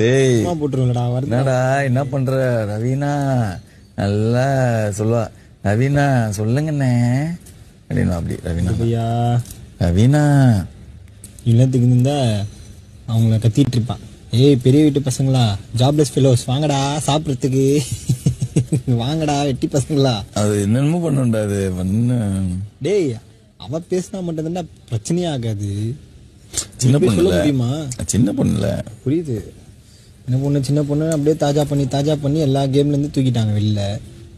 டேய் போட்டுருங்களா என்னடா என்ன பண்ற ரவீனா நல்லா சொல்லுவா ரவீனா சொல்லுங்கண்ணே அப்படின்னா அப்படி ரவீனா ஐயா ரவீனா இல்லத்துக்கு இருந்தா அவங்கள கத்திட்டு இருப்பான். ஏய் பெரிய வீட்டு பசங்களா, ஜாப்லெஸ் ஃபெலோஸ் வாங்கடா சாப்பிட்றதுக்கு, வாங்கடா வெட்டி பசங்களா. அது என்னென்னமோ பண்ணுண்டா அது பண்ணு. டேய் அவ பேசினா மட்டும்தான்டா பிரச்சனையே ஆகாது. சின்ன பொண்ணு சொல்ல முடியுமா? சின்ன பொண்ணுல புரியுது. சின்ன பொண்ணு அப்படியே தாஜா பண்ணி எல்லா கேம்ல இருந்து தூக்கிட்டாங்க வெளில.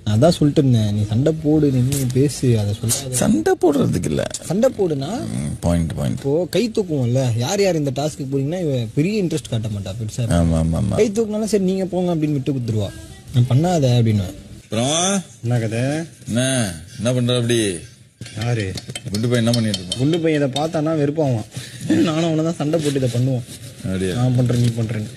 நான் அதான் சொல்லிட்டு இருந்தேன், நீ சண்டை போடு, நீ பேசு, அதை சொல்ல. சண்டை போடுறதுக்கு இல்ல, சண்டை போடுனா பாயிண்ட் இப்போ கை தூக்குவோம்ல, யார் யார் இந்த டாஸ்க்கு போறீங்கன்னா பெரிய இன்ட்ரெஸ்ட் காட்ட மாட்டா பெருசா. கை தூக்குனாலும் சரி நீங்க போங்க அப்படின்னு விட்டு கொடுத்துருவா. நான் பண்ணாத அப்படின்னு. என்ன கதை, என்ன பண்ற அப்படி? யாரு குண்டு பையன் என்ன பண்ணிட்டு இருக்கான்? குண்டு பையன் இதை பார்த்தானா வெறுப்பாவான். நானும் அவனை தான் சண்டை போட்டு இதை பண்ணுவோம். நான் பண்றேன் நீ பண்றேன்னு.